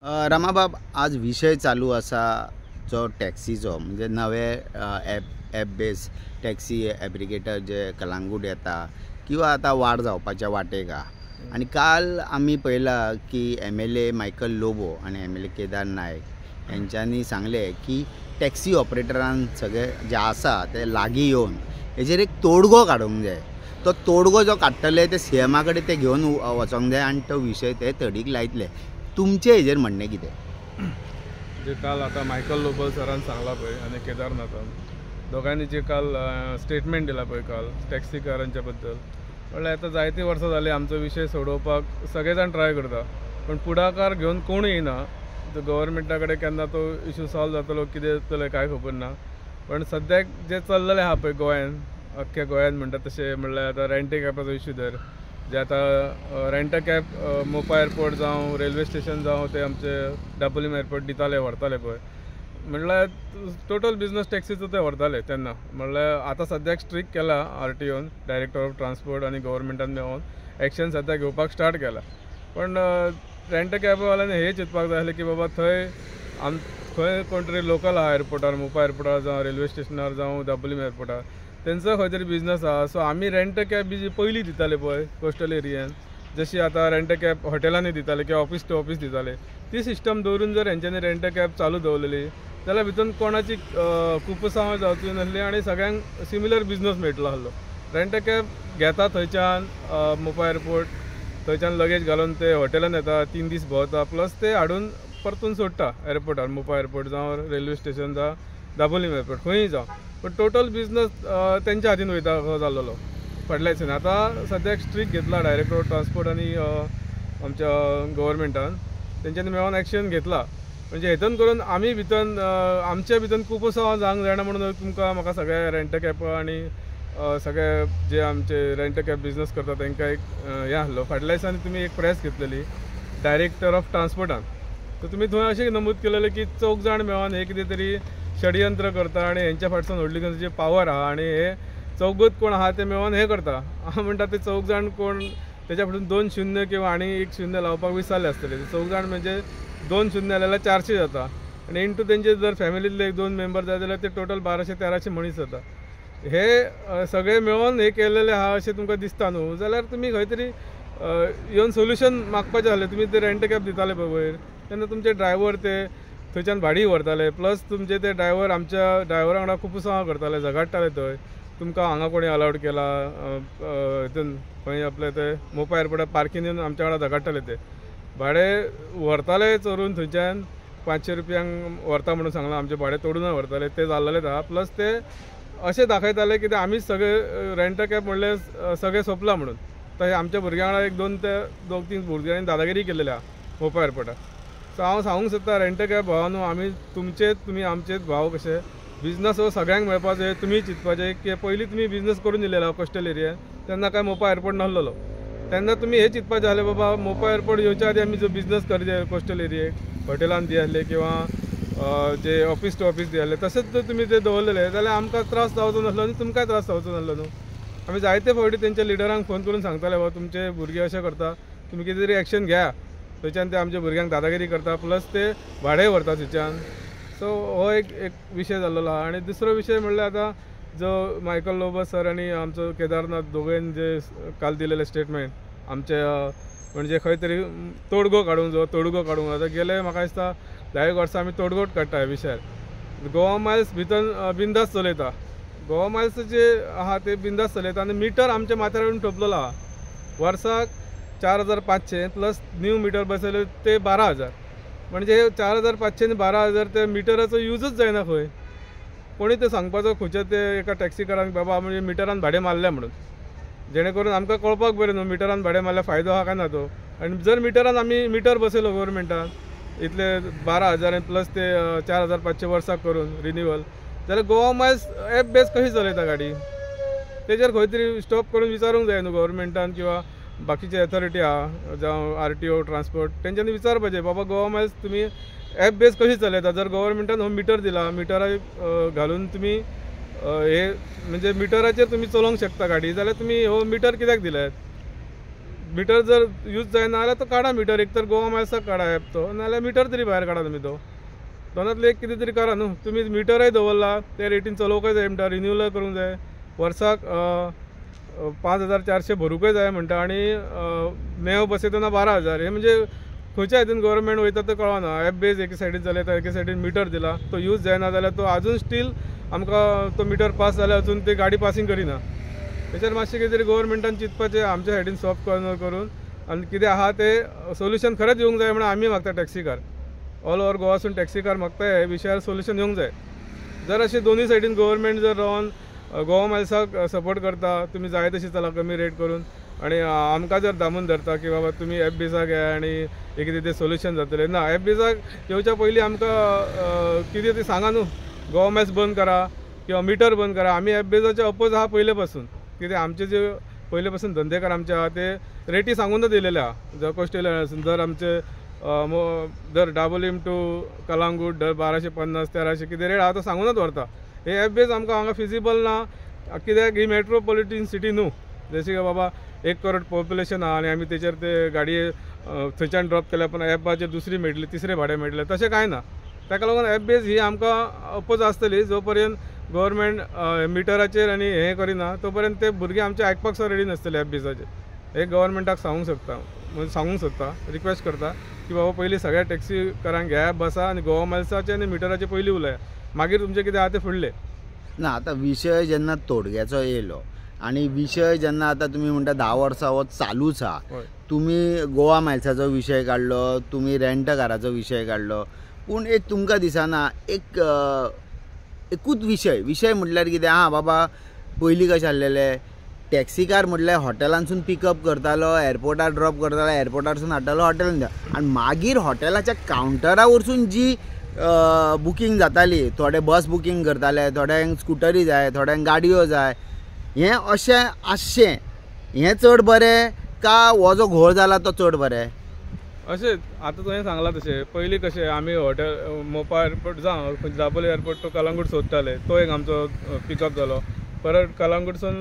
रमाबाब, आज विषय चालू असा जो टॅक्सीचो म्हणजे नवे ॲप बेस टॅक्सी ॲप्लिकेटर जे कलांगूट येता किंवा आता वाड जावपाच्या वाटेक हा. आणि काल आम्ही पळयला की MLA मायकल लोबो आणि MLA केदार नायक यांच्यांनी सांगले की टॅक्सी ऑपरेटरान सगळे जे आसा ते लागीं येवन हेजेर एक तोडगो काडूंक जाय. तो तोडगो जो काडटले ते CMA कडेन ते घेवन वचोंक जाय आनी तो विशय ते तडीक लायतले. तुमचे हेजेर म्हणणें कितें? जे काल आता मायकल लोबो सरान सांगला पळय आनी केदारनाथान दोगांनी जे काल स्टेटमेंट दिला पळय काल टॅक्सी कारांच्या बद्दल, म्हणल्यार आतां जायतीं वर्सां जालीं आमचो विशय सोडोवपाक सगळे जाण ट्राय करता, पण पुढाकार घेवन कोण येना. गव्हर्मेंटा कडेन केन्ना तो इशू सॉल्व जातलो कितें जातलें कांय खबर ना. पण सद्याक जे चल्लेलें आहा पळय गोंयान, अख्ख्या गोंयान म्हणटा तशें, म्हणल्यार आतां रेंटे कॅपाचो इशू धर, जे आतां रेंट कॅब मोपा एअरपोर्ट जावं रेल्वे स्टेशन जावं ते आमचे डाबोलीम एअरपोर्ट दिताले व्हरताले पळय, म्हणल्यार टोटल बिजनस टॅक्सीचो ते व्हरताले तेन्ना. म्हणल्यार आतां सद्याक स्ट्रिक्ट केला RTOन, डायरेक्टर ऑफ ट्रान्सपोर्ट आनी गव्हर्मेंटान मेळोन एक्शन सद्याक घेवपाक स्टार्ट केला. पण रेंट कॅबवाल्यांनी हे चिंतपाक जाय आसलें की बाबा खंय कोण तरी लोकल आहा एअरपोर्टार, मोपा एअरपोर्टार जावं रेल्वे स्टेशनार जावं डाबोलीम एअरपोर्टार, तेंचो खंय तरी बिजनस आहा. सो आमी रेंट कॅब बी जी पयलीं दिताले पळय कोस्टल एरियान, जशी आतां रेंट कॅब हॉटेलांनी दिताले किंवा ऑफीस टू ऑफीस दिताले, ती सिस्टम दवरून जर हेंच्यांनी रेंट कॅब चालू दवरलेली जाल्यार भितून कोणाची कुपसांव जावची नासली आनी सगळ्यांक सिमिलर बिजनस मेळटलो आसलो. रेंट कॅब घेता थंयच्यान मोपा एअरपोर्ट, थंयच्यान लगेज घालून ते हॉटेलान येता, 3 दीस भोंवता, प्लस ते हाडून परतून सोडटा एअरपोर्टार, मोपा एअरपोर्ट जावं रेल्वे स्टेशन जावं डाबोलीम एअरपोर्ट खंयी जावं. पण टोटल बिजनस तेंच्या हातीन वयता कसो जाल्लो फाटल्या दिसांनी. आतां सद्याक स्ट्रिक्ट घेतला डायरेक्टर ऑफ ट्रान्सपोर्ट आनी आमच्या गव्हर्मेंटान, तेंच्यांनी मेळोन एक्शन घेतला. म्हणजे हेतून करून आमी भितन आमच्या भितन खूब असो जावंक जायना म्हणून तुमकां म्हाका सगळे रेंट कॅब आनी सगळे जे आमचे रेंट कॅब बिजनस करता तांकां एक हें आसलो. फाटल्या दिसांनी तुमी एक प्रेस घेतलेली डायरेक्टर ऑफ ट्रान्सपोर्टान, तर तुमी थंय अशें नमूद केलेलें की 4 जाण मेळोन हे कितें तरी षडयंत्र करता आनी हेंच्या फाटसून व्हडली खंयची पावर आहा आनी हे 4 कोण आहा ते मेळोन हे करता. हांव म्हणटा ते 4 जाण कोण, तेच्या फाटून 2 शुन्य किंवा आनी 1 शुन्य लावपाक विसरले आसतले. 4 जाण म्हणजे 2 शुन्य जाल्यार 400 जाता आनी इंटू तेंचे जर फॅमिलींतले 1-2 मेंबर जाय जाल्यार ते टोटल 1200-1300 मनीस जाता. हे सगळे मेळोन हे केलेले आहा अशें तुमकां दिसता न्हू, जाल्यार तुमी खंय तरी येवन सोल्युशन मागपाचें आसलें. तुमी ते रेंट कॅब दिताले पळय वयर, तेन्ना तुमचे ड्रायव्हर ते थंयच्यान भाडी व्हरताले, प्लस तुमचे ते ड्रायव्हर आमच्या ड्रायव्हरा वांगडा खूब सांग करताले, झगडटाले थंय. तुमकां हांगा कोणी अलावड केला हितून खंय आपले ते मोपा एअरपोर्टार पार्किंग येवन आमच्या वांगडा झगडटाले. ते भाडें व्हरताले चोरून थंयच्यान 500 रुपयांक व्हरता म्हणून सांगलां, आमचे भाडें तोडून व्हरताले, ते जाल्लेलेच आहा. प्लस ते अशें दाखयताले की आमीच सगळे रेंट कॅब म्हणल्यार सगळें सोंपलां म्हणून. तशें आमच्या भुरग्यां वांगडा 1-2-3 भुरग्यांनी दादागिरी केलेली आहा मोपा एअरपोर्टार. सो हांव सांगूंक सोदता रेंट कॅब भाव न्हू, आमी तुमचेच, तुमी आमचेच भाव कशे. बिजनस हो सगळ्यांक मेळपाक जाय, तुमी चिंतपाचें की पयलीं तुमी बिजनस करून दिलेलो कोस्टल एरियान, तेन्ना काय मोपा एअरपोर्ट नासलेलो. तेन्ना तुमी हे चिंतपाचें जालें बाबा मोपा एअरपोर्ट येवच्या आदी आमी जो बिजनस करचे कोस्टल एरियेक, हॉटेलान दियासले किंवा जे ऑफीस टू ऑफीस दियासले, तशेंच जर तुमी ते दवरलेले जाल्यार आमकां त्रास जावचो नासलो आनी तुमकांय त्रास जावचो नासलो न्हू. आमी जायते फावटी तेंच्या लिडरांक फोन करून सांगताले बाबा तुमचे भुरगे अशें करता, तुमी कितें तरी एक्शन घेया. थंयच्यान ते आमच्या भुरग्यांक दादागिरी करता, प्लस ते भाडें व्हरता थंयच्यान. सो हो एक विशय जाल्लो आहा. आनी दुसरो विशय म्हणल्यार आतां जो मायकल लोबो सर आनी आमचो केदारनाथ दोगून जे काल दिलेले स्टेटमेंट आमचे, म्हणजे खंय तरी तोडगो काडूंक आतां गेले म्हाका दिसता 10 वर्सां आमी तोडगोट काडटा ह्या विशयार. गोवा मायल्स भितर बिंदास चलयता, गोवा मायल्स जे आहा ते बिंदास चलयता आनी मिटर आमच्या माथ्यार ठोपलेलो आहा. वर्साक 4500 प्लस न्यू मिटर बसयले ते 12,000. म्हणजे 4500 आनी 12,000 ते मिटराचो यूजच जायना खंय. कोणी ते सांगपाचो खंयच्या ते एका टॅक्सीकारांक बाबा म्हणजे मिटरान भाडें मारलें म्हणून, जेणे करून आमकां कळपाक बरें न्हू मिटरान भाडें मारल्यार फायदो आहा काय ना तो. आनी जर मिटरान आमी मिटर बसयलो गव्हर्मेंटान इतले 12,000 प्लस ते 4500 वर्साक करून रिन्युअल, जाल्यार गोवा मायल्स ॲप बेस कशी चलयता गाडी, तेजेर खंय तरी स्टॉप करून विचारूंक जाय न्हू गव्हर्मेंटान किंवा बाकीचे अथॉरिटी आहा जावं RTO ट्रान्सपोर्ट, तेंच्यांनी विचारपाचें बाबा गोवा मायल्स तुमी ॲप बेस कशी चलयता. जर गव्हर्मेंटान हो मिटर दिला, मिटरा घालून तुमी हे म्हणजे मिटराचेर तुमी चलोवंक शकता गाडी, जाल्यार तुमी हो मिटर कित्याक दिल्यात. मिटर जर यूज जायना जाल्यार तो काडा मिटर, एक तर गोवा मायल्साक काडा ॲप तो, नाल्यार मिटर तरी भायर काडा तुमी तो, दोनांतले एक कितें तरी करा न्हू. तुमी मिटरय दवरला ते रेटीन चलोवंकय जाय म्हणटा, रिन्यूवल करूंक जाय, वर्साक 5,400 भरूंकय जाय म्हणटा, आनी नेव बसयतना 12,000. हे म्हणजे खंयच्या हातून गव्हर्मेंट वयता तो कळना. ॲप बेज एके सायडीन चलयता, एके सायडीन मिटर दिला, तो यूज जायना जाल्यार तो आजून स्टील आमकां तो मिटर पास जाल्यार अजून ती गाडी पासींग करिना. त्याच्यार मातशें कितें तरी गव्हर्मेंटान चिंतपाचें आमच्या सायडीन सॉफ्ट कॉर्नर करून, आनी कितें आहा ते सोल्युशन खरेंच येवंक जाय म्हणून आमी मागता. टॅक्सी कार ऑल ओवर गोवासून टॅक्सी कार मागता, हे विशयार सोल्युशन येवंक जाय. जर अशें दोनूय सायडीन गव्हर्मेंट जर रावन गोवा मायल्साक सपोर्ट करता, तुमी जाय तशी चला कमी रेट करून, आनी आमकां जर दामून धरता की बाबा तुमी ॲप बेजाक येया आनी एक कितें तें सोल्युशन जातलें. ना, ॲप बेजाक येवच्या पयलीं आमकां कितें तें सांगा न्हू, गोवा मायल्स बंद करा किंवा मिटर बंद करा. आमी ॲप बेजाचे अपोज आहा पयले पासून. कितें आमचे जे पयले पासून धंदेकार आमचे आहा ते रेटी सांगूनच दिलेले आहा. जर कोस्टल दर आमचे दर डाबोलीम टू कलांगूट दर 1250 1300 कितें रेट आहा तो सांगूनच व्हरता. हे ॲप बेज आमकां हांगा फिजिबल ना, कित्याक ही मेट्रोपॉलिटन सिटी न्हू. जशें की बाबा 1 करोड पॉप्युलेशन आहा आनी आमी तेचेर ते गाडये थंयच्यान ड्रॉप केल्या पण ॲपाचेर दुसरी मेळटली, तिसरे भाडें मेळटलें, तशें कांय ना. ताका लागून ॲप बेज ही आमकां अपोज आसतली. जो पर्यंत गव्हर्मेंट मिटराचेर आनी हें करिना तो पर्यंत ते भुरगे आमचे आयकपाक सुद्दां रेडी नासतले ॲप बेजाचेर. हे गव्हर्मेंटाक सांगूंक सोदता, रिक्वेस्ट करता की बाबा पयलीं सगळ्या टॅक्सी कारांक घ्या, बसा आनी गोवा मायल्साचे आनी मिटराचे पयलीं उलया, मागीर तुमचें कितें आहा तें फुडलें. ना, आता विशय जेन्ना तोडग्याचो येयलो आनी विशय जेन्ना आता तुम्ही म्हणटा 10 वर्सां हो चालूच आहा. तुम्ही गोवा मायल्साचो विशय काडलो, तुम्ही रेंट काराचो विशय काडलो, पूण एक तुमकां दिसना एकूच विशय म्हटल्यार कितें आहा बाबा, पयलीं कशें आसलेलें टॅक्सी कार म्हटल्यार हॉटेलांसून पिकअप करतालो, एअरपोर्टार ड्रॉप करतालो, एअरपोर्टारसून हाडटालो हॉटेलांत, आनी मागीर हॉटेलाच्या कावंटरा वरसून जी बुकींग जाताली, थोडे बस बुकींग करताले, थोड्यांक स्कुटरी जाय, थोड्यांक गाडयो जाय, हें अशें आसचें. हें चड बरें का हो जो घोळ जाला तो चड बरें? अशें आतां तुवें सांगलां तशें पयलीं कशें आमी हॉटेल मोपा एअरपोर्ट जावं दाबोली एअरपोर्ट टू कलांगूट सोदताले, तो एक आमचो पिकअप जालो. परत कलांगूटसून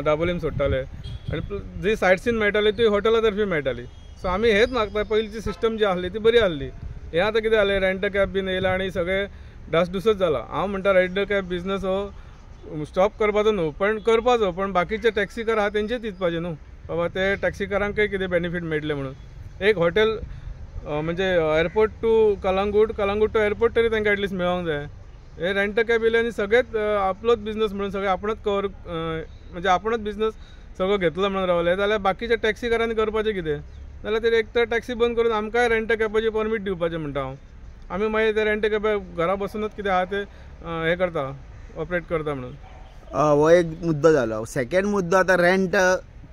दाबोलीम सोडटाले आनी जी सायट सीन मेळटाली ती हॉटेला तर्फे मेळटाली. सो आमी हेच मागता, पयलींची सिस्टम जी आसली ती बरी आसली. हे आतां कितें जालें, रेंट कॅब बीन येयला आनी सगळें डासडुसच जाला. हांव म्हणटा रेंट कॅब बिजनस हो स्टॉप करपाचो न्हू, पण करपाचो, पण बाकीचे टॅक्सी कार आहा तेंचेच दिसपाचें न्हू बाबा, ते टॅक्सी कारांकय कितें बेनिफीट मेळटलें म्हणून. एक हॉटेल म्हणजे airport to Calangute, Calangute to airport तरी तांकां एटलिस्ट मेळोंक जाय. हे रेंट कॅब येयले आनी सगळेच आपलोच बिजनस म्हणून सगळें आपणच कवर, म्हणजे आपणच बिजनस सगळो घेतलो म्हणून रावले जाल्यार बाकीच्या टॅक्सी कारांनी करपाचें कितें? जाल्यार ते एक तर टॅक्सी बंद करून आमकांय रेंट कॅबाची परमीट दिवपाचें म्हणटा हांव. आमी मागीर ते रेंट कॅब घरा बसूनच कितें आहा ते हे करता, ऑपरेट करता म्हणून. हो एक मुद्दो जालो. सेकंड मुद्दो आता रेंट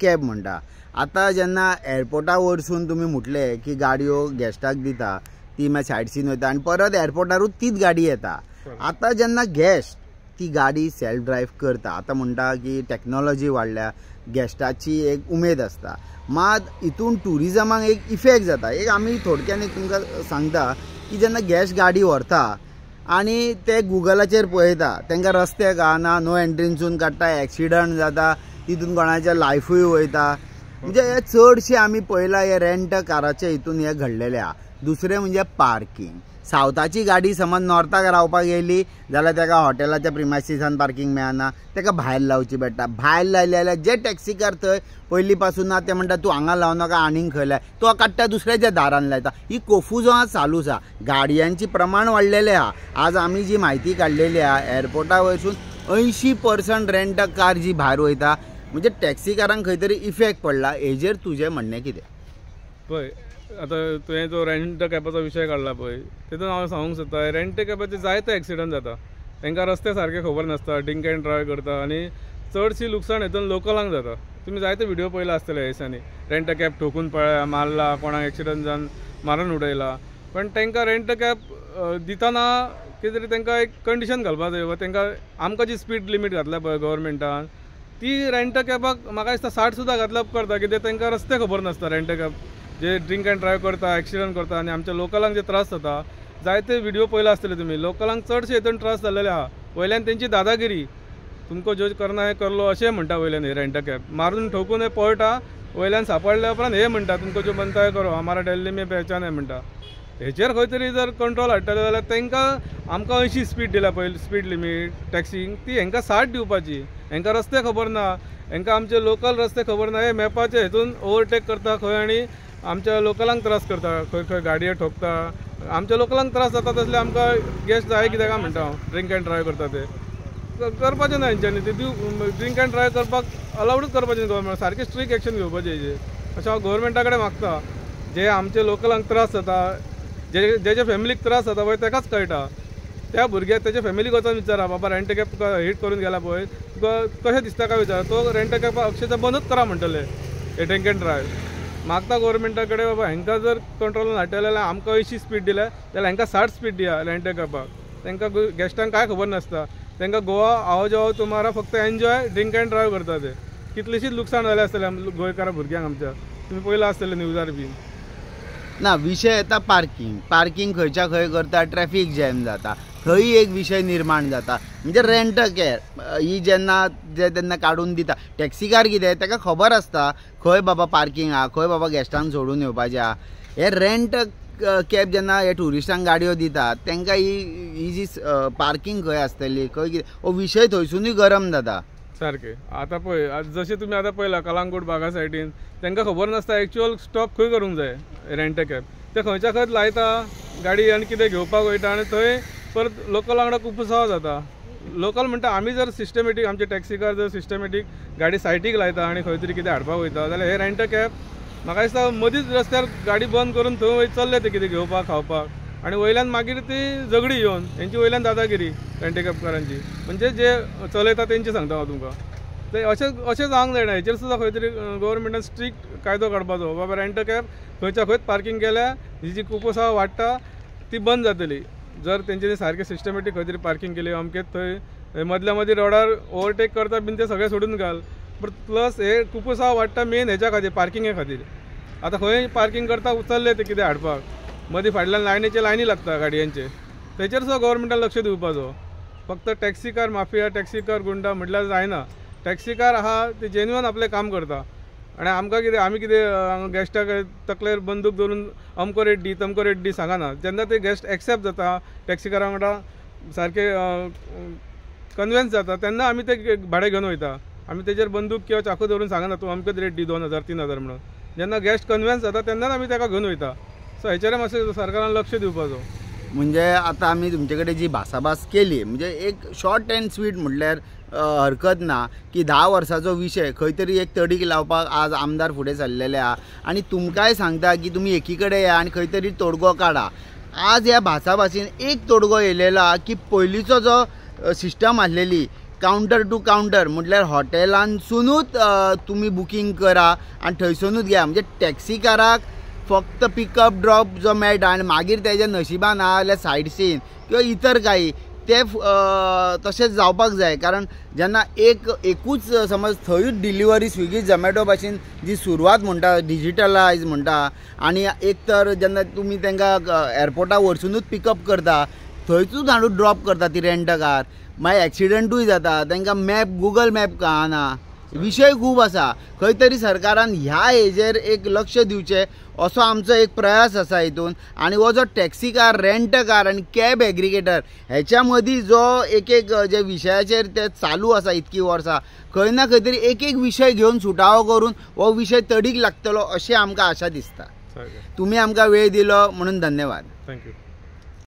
कॅब म्हणटा. आता जेन्ना एअरपोर्टा वरसून तुमी म्हटले की गाडयो गॅस्टाक दिता, ती मागीर सायड सीन वयता आनी परत एअरपोर्टारूच तीच गाडी येता. आता जेन्ना गॅस्ट ती गाडी सेल्फ ड्रायव्ह करता, आता म्हणटा की टेक्नॉलॉजी वाडल्या, गॅस्टाची एक उमेद आसता, मात हितून टुरिजमाक एक इफेक्ट जाता. एक आमी थोडक्यान एक तुमकां सांगता की जेन्ना गॅस्ट गाडी व्हरता आनी ते गुगलाचेर पळयता, तांकां रस्ते गावना, नो एंट्रीनसून काडटा, एक्सिडंट जाता, तितून कोणाचें लायफूय वयता. म्हणजे हे चडशे आमी पळयलां हे रेंट काराचे हितून हे घडलेले आहा. दुसरें म्हणजे पार्किंग. सावथाची गाडी समज नॉर्थाक रावपाक येयली जाल्यार ताका हॉटेलाच्या प्रिमायसिसान पार्किंग मेळना, ताका भायर लावची पडटा. भायर लायले जाल्यार जे टॅक्सी कार थंय पयलीं पासून ना ते म्हणटा तूं हांगा लावं नाका, आनीक खंय लाय, तो काडटा दुसऱ्याच्या दारान लायता. ही कोफूजो आज चालूच आहा. गाडयांची प्रमाण वाडलेलें आहा. आज आमी जी म्हायती काडलेली आहा, एअरपोर्टा वयरसून 80% रेंट कार जी भायर वयता, म्हणजे टॅक्सी कारांक खंय तरी इफेक्ट पडला. हेजेर तुजें म्हणणें कितें? पळय आता तुवें जो रेंट कॅबाचो विशय काडला पळय, तितून हांव सांगूंक सोदता, रेंट कॅबाचे जायते एक्सिडंट जाता. तांकां रस्ते सारके खबर नासता, ड्रिंक एंड ड्रायव करता आनी चडशी लुकसाण हितून लोकलांक जाता. तुमी जायते व्हिडिओ पळयला आसतले ह्या दिसांनी, रेंट कॅब ठोकून पळया, मारला, कोणाक एक्सिडंट जावन मारून उडयला. पण तांकां रेंट कॅब दितना कितें तरी तांकां एक कंडिशन घालपाक जाय. तांकां आमकां जी स्पीड लिमीट घातल्या पळय गव्हर्मेंटान, ती रेंट कॅबाक म्हाका दिसता 60 सुद्दां घातल्या उपकारता. कित्याक तांकां रस्ते खबर नासता. रेंट कॅब जे ड्रिंक एंड ड्रायव करता, एक्सिडंट करता आनी आमच्या लोकलांक जे त्रास जाता, जायते व्हिडिओ पळयला आसतले तुमी. लोकलांक चडशे हितून त्रास जाल्लेले आहा. वयल्यान तेंची दादागिरी, तुमको जज करना हे करलो अशें म्हणटा वयल्यान. रेंट कॅब मारून ठोकून हे पळटा वयल्यान सांपडल्या उपरांत हे म्हणटा तुमको जो बनता करो हमारा दिल्ली में पहचान है म्हणटा हेचेर खंय तरी जर कंट्रोल हाडटले जाल्यार तांकां आमकां 80 स्पीड दिला पळय स्पीड लिमीट टॅक्सीक ती हांकां 60 दिवपाची हांकां रस्ते खबर ना हांकां आमचे लोकल रस्ते खबर ना हे मॅपाचे हितून ओवरटेक करता खंय आनी आमच्या लोकलांक त्रास करता खंय खंय गाडये ठोकता आमच्या लोकलांक त्रास जाता तसले आमकां गॅस जाय कित्याक काय म्हणटा हांव ड्रिंक एंड ड्रायव्ह करता ते करपाचें ना हेंच्यांनी ते ड्रिंक एंड ड्रायव्ह करपाक अलावडूच करपाचें गव्हर्मेंट सारकें स्ट्रिक्ट एक्शन घेवपाचें हेजेर अशें हांव गव्हर्मेंटा कडेन मागता जे आमचे लोकलांक त्रास जाता जे फॅमिलीक त्रास जाता पळय ताकाच कळटा त्या भुरग्याक तेजे फॅमिलीक वचून विचारा बाबा रेंट कॅब तुका हिट करून गेला पळय तुका कशें दिसता काय विचारा तो रेंट कॅब अक्षरशः बंदूच करा म्हणटले हे ड्रिंक एंड ड्रायव्ह मागता गव्हर्मेंटा कडेन बाबा हांकां जर कंट्रोलान हाडटले जाल्यार आमकां 80 स्पीड दिल्या जाल्यार हांकां 60 स्पीड दिया रेंट कॅबाक तांकां गॅस्टांक काय खबर नासता तांकां गोवा आओ जाओ तुम्हारा फक्त एन्जॉय ड्रिंक एंड ड्रायव्ह करता ते कितलीशीच लुकसाण जालें आसतलें गोंयकारां भुरग्यांक आमच्या तुमी पयला आसतलें न्यूजार बी ना विशय येता पार्किंग खंयच्या खंय करता ट्रॅफिक जॅम जाता थंय एक विशय निर्माण जाता म्हणजे रेंट कॅब ही जेन्ना काडून दिता टॅक्सीकार कितें ताका खबर आसता खंय बाबा पार्किंग आहा खंय बाबा गॅस्टांक सोडून येवपाचें आहा हे रेंट कॅब जेन्ना हे टुरिस्टांक गाडयो दितात तांकां ही जी पार्किंग खंय आसतली खंय कितें हो विशय थंयसुनूय गरम जाता सारकें आतां पळय जशें तुमी आतां पळयलां कलांगूट बागा सायडीन तांकां खबर नासता एक्चुअल स्टॉप खंय करूंक जाय रेंट कॅब ते खंयच्या खंय लायता गाडी आनी कितें घेवपाक वयता आनी थंय परत लोकला वांगडा खूब उसाव जाता लोकल म्हणटा आमी जर सिस्टमॅटीक आमचे टॅक्सीकार जर सिस्टमॅटीक गाडी सायटीक लायता आनी खंय तरी कितें हाडपाक वयता जाल्यार हे रेंट कॅब म्हाका दिसता मदींच रस्त्यार गाडी बंद करून थंय चल्ले ते कितें घेवपाक खावपाक आनी वयल्यान मागीर ती झगडी येवन तेंची वयल्यान दादागिरी रेंट कॅबकारांची म्हणजे जे चलयता तेंचे सांगता हांव तुमकां ते अशें जावंक जायना हेचेर सुद्दां खंय तरी गव्हर्मेंटान स्ट्रिक्ट कायदो काडपाचो बाबा रेंट कॅब खंयच्या खंयच पार्किंग केल्या ही जी कुपोसां वाडटा ती बंद जातली जर तेंच्यांनी सारकें सिस्टमॅटीक खंय तरी पार्किंग केली अमकेच थंय मदल्या मदीं रोडार ओवरटेक करता बीन ते सगळें सोडून घाल प्लस हे कुपोसां वाडटा मेन हेच्या खातीर पार्किंगे खातीर आतां खंय पार्किंग करता उचलले ते कितें हाडपाक मदीं फाटल्यान लायनी लागता गाडयांचे तेचेर सुद्दां गव्हर्मेंटान लक्ष दिवपाचो फक्त टॅक्सीकार माफिया टॅक्सीकार गुंडा म्हटल्यार जायना टॅक्सीकार आहा ते जेन्युअन आपलें काम करता आनी आमकां कितें आमी कितें गॅस्टाक तकलेर बंदूक धरून अमको रेट दी तमको रेट दी सांगना जेन्ना ते गॅस्ट एक्सेप्ट जाता टॅक्सीकारा वांगडा सारकें कन्विन्स जाता तेन्ना आमी ते भाडें घेवन वयता आमी तेजेर बंदूक किंवा चाकू धरून सांगना तूं अमकेच रेट दी 2000 3000 म्हणून जेन्ना गॅस्ट कन्विन्स जाता तेन्नाच आमी ताका घेवन वयता सो हेचेर मातशें सरकारान लक्ष दिवपाचो म्हणजे आता आमी तुमचे कडेन जी भासाभास केली म्हणजे एक शॉर्ट एंड स्वीट म्हटल्यार हरकत ना की 10 वर्साचो विशय खंय तरी एक तडीक लावपाक आज आमदार फुडें सरलेले आहा आनी तुमकांय सांगता की तुमी एकी कडेन या आनी खंय तरी तोडगो काडा आज ह्या भासाभासीन एक तोडगो येयलेलो आहा की पयलींचो जो सिस्टम आसलेली काउंटर टू काउंटर म्हटल्यार हॉटेलांतसूनूच तुमी बुकींग करा आनी थंयसनूच घ्या म्हणजे टॅक्सीकाराक फक्त पिकअप ड्रॉप जो मेळटा आनी मागीर तेज्या नशिबान आहा जाल्यार सायड सीन किंवा इतर काही ते तशेंच जावपाक जाय कारण जेन्ना एकूच समज थंयूच डिलिव्हरी स्विगी झोमॅटो भाशेन जी सुरवात म्हणटा डिजिटलायज म्हणटा आनी एक तर जेन्ना तुमी तांकां एअरपोर्टार वरसूनूच पिकअप करता थंयचूच हाडून ड्रॉप करता ती रेंट कार मागीर एक्सिडंटूय जाता तांकां मॅप गुगल मॅप कळना विशय खूब आसा खंय तरी सरकारान ह्या हेजेर एक लक्ष दिवचें असो आमचो एक प्रयास आसा हितून आनी हो जो टॅक्सी कार रेंट कार आनी कॅब एग्रिगेटर हेच्या मदीं जो एक जे विशयाचेर ते चालू आसा इतकी वर्सां खंय ना खंय तरी एक विशय घेवन सुटावो करून हो विशय तडीक लागतलो अशें आमकां आशा दिसता तुमी आमकां वेळ दिलो म्हणून धन्यवाद थँक्यू